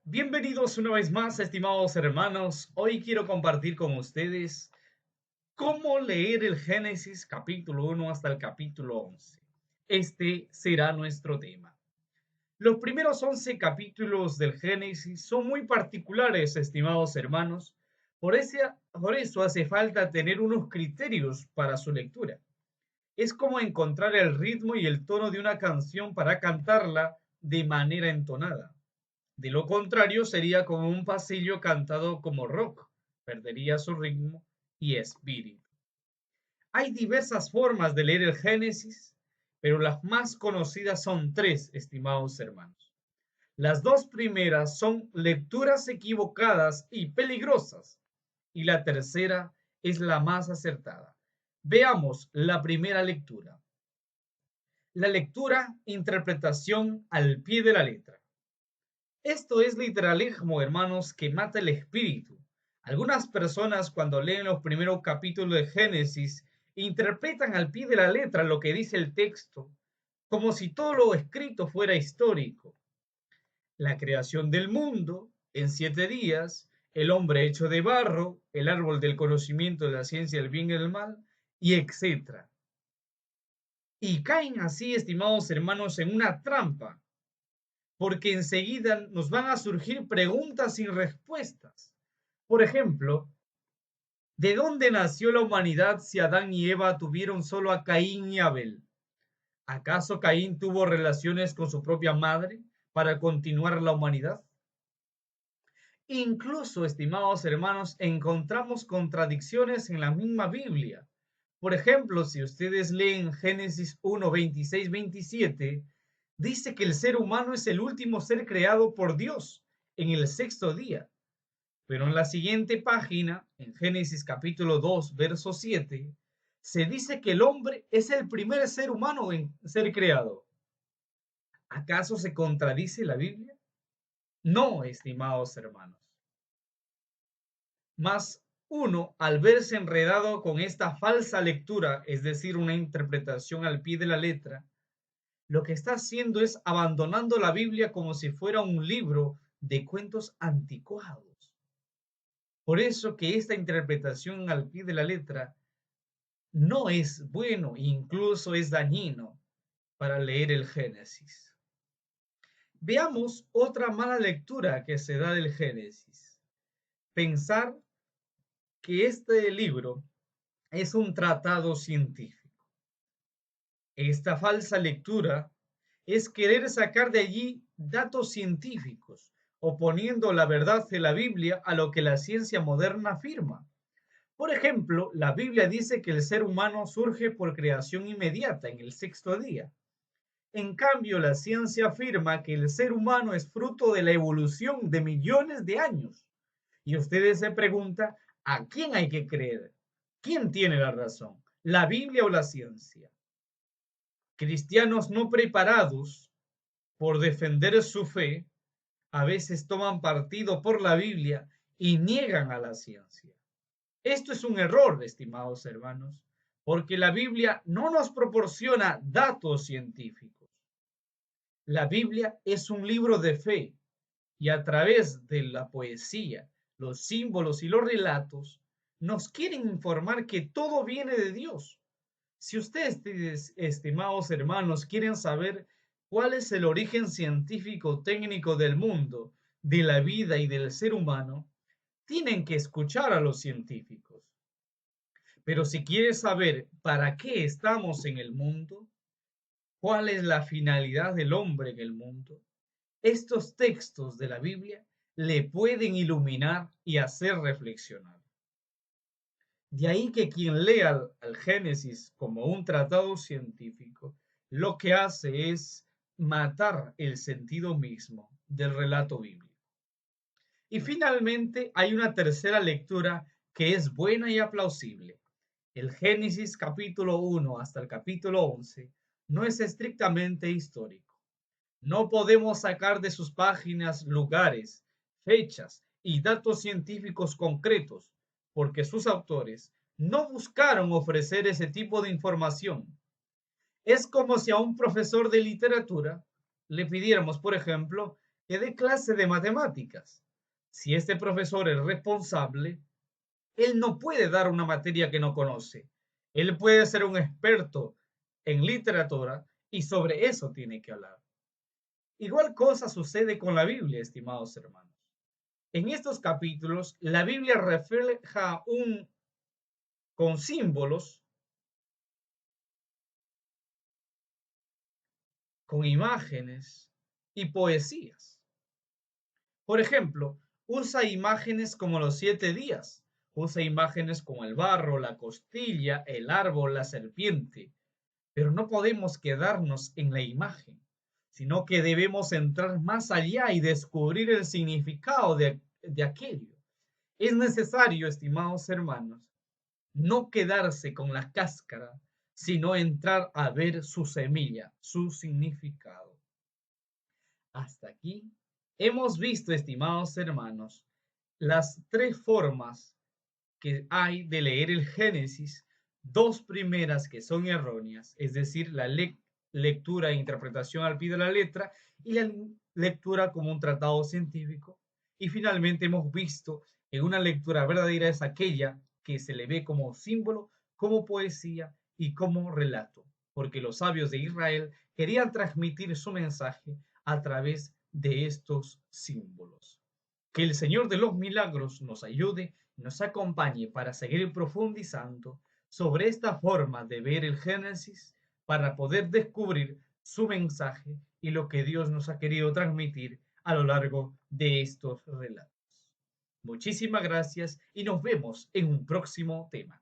Bienvenidos una vez más, estimados hermanos. Hoy quiero compartir con ustedes cómo leer el Génesis capítulo 1 hasta el capítulo 11. Este será nuestro tema. Los primeros 11 capítulos del Génesis son muy particulares, estimados hermanos. Por eso hace falta tener unos criterios para su lectura. Es como encontrar el ritmo y el tono de una canción para cantarla de manera entonada. De lo contrario, sería como un pasillo cantado como rock, perdería su ritmo y espíritu. Hay diversas formas de leer el Génesis, pero las más conocidas son tres, estimados hermanos. Las dos primeras son lecturas equivocadas y peligrosas, y la tercera es la más acertada. Veamos la primera lectura. La lectura, interpretación al pie de la letra. Esto es literalismo, hermanos, que mata el espíritu. Algunas personas cuando leen los primeros capítulos de Génesis interpretan al pie de la letra lo que dice el texto, como si todo lo escrito fuera histórico. La creación del mundo en 7 días, el hombre hecho de barro, el árbol del conocimiento de la ciencia del bien y del mal, y etc. Y caen así, estimados hermanos, en una trampa porque enseguida nos van a surgir preguntas sin respuestas. Por ejemplo, ¿de dónde nació la humanidad si Adán y Eva tuvieron solo a Caín y Abel? ¿Acaso Caín tuvo relaciones con su propia madre para continuar la humanidad? Incluso, estimados hermanos, encontramos contradicciones en la misma Biblia. Por ejemplo, si ustedes leen Génesis 1, 26, 27, dice que el ser humano es el último ser creado por Dios en el sexto día. Pero en la siguiente página, en Génesis capítulo 2, verso 7, se dice que el hombre es el primer ser humano en ser creado. ¿Acaso se contradice la Biblia? No, estimados hermanos. Mas uno, al verse enredado con esta falsa lectura, es decir, una interpretación al pie de la letra, lo que está haciendo es abandonando la Biblia como si fuera un libro de cuentos anticuados. Por eso que esta interpretación al pie de la letra no es bueno, incluso es dañino para leer el Génesis. Veamos otra mala lectura que se da del Génesis. Pensar que este libro es un tratado científico. Esta falsa lectura es querer sacar de allí datos científicos, oponiendo la verdad de la Biblia a lo que la ciencia moderna afirma. Por ejemplo, la Biblia dice que el ser humano surge por creación inmediata en el sexto día. En cambio, la ciencia afirma que el ser humano es fruto de la evolución de millones de años. Y ustedes se preguntan, ¿a quién hay que creer? ¿Quién tiene la razón? ¿La Biblia o la ciencia? Cristianos no preparados por defender su fe a veces toman partido por la Biblia y niegan a la ciencia. Esto es un error, estimados hermanos, porque la Biblia no nos proporciona datos científicos. La Biblia es un libro de fe y a través de la poesía, los símbolos y los relatos, nos quieren informar que todo viene de Dios. Si ustedes, estimados hermanos, quieren saber cuál es el origen científico técnico del mundo, de la vida y del ser humano, tienen que escuchar a los científicos. Pero si quieres saber para qué estamos en el mundo, cuál es la finalidad del hombre en el mundo, estos textos de la Biblia le pueden iluminar y hacer reflexionar. De ahí que quien lea al Génesis como un tratado científico, lo que hace es matar el sentido mismo del relato bíblico. Y finalmente hay una tercera lectura que es buena y aplausible. El Génesis capítulo 1 hasta el capítulo 11 no es estrictamente histórico. No podemos sacar de sus páginas lugares, fechas y datos científicos concretos, porque sus autores no buscaron ofrecer ese tipo de información. Es como si a un profesor de literatura le pidiéramos, por ejemplo, que dé clase de matemáticas. Si este profesor es responsable, él no puede dar una materia que no conoce. Él puede ser un experto en literatura y sobre eso tiene que hablar. Igual cosa sucede con la Biblia, estimados hermanos. En estos capítulos, la Biblia refleja con símbolos, con imágenes y poesías. Por ejemplo, usa imágenes como los 7 días, usa imágenes como el barro, la costilla, el árbol, la serpiente, pero no podemos quedarnos en la imagen, sino que debemos entrar más allá y descubrir el significado de aquello. Es necesario, estimados hermanos, no quedarse con la cáscara, sino entrar a ver su semilla, su significado. Hasta aquí hemos visto, estimados hermanos, las 3 formas que hay de leer el Génesis, 2 primeras que son erróneas, es decir, la lectura e interpretación al pie de la letra y la lectura como un tratado científico. Y finalmente hemos visto que una lectura verdadera es aquella que se le ve como símbolo, como poesía y como relato, porque los sabios de Israel querían transmitir su mensaje a través de estos símbolos. Que el Señor de los milagros nos ayude y nos acompañe para seguir profundizando sobre esta forma de ver el Génesis para poder descubrir su mensaje y lo que Dios nos ha querido transmitir a lo largo de estos relatos. Muchísimas gracias y nos vemos en un próximo tema.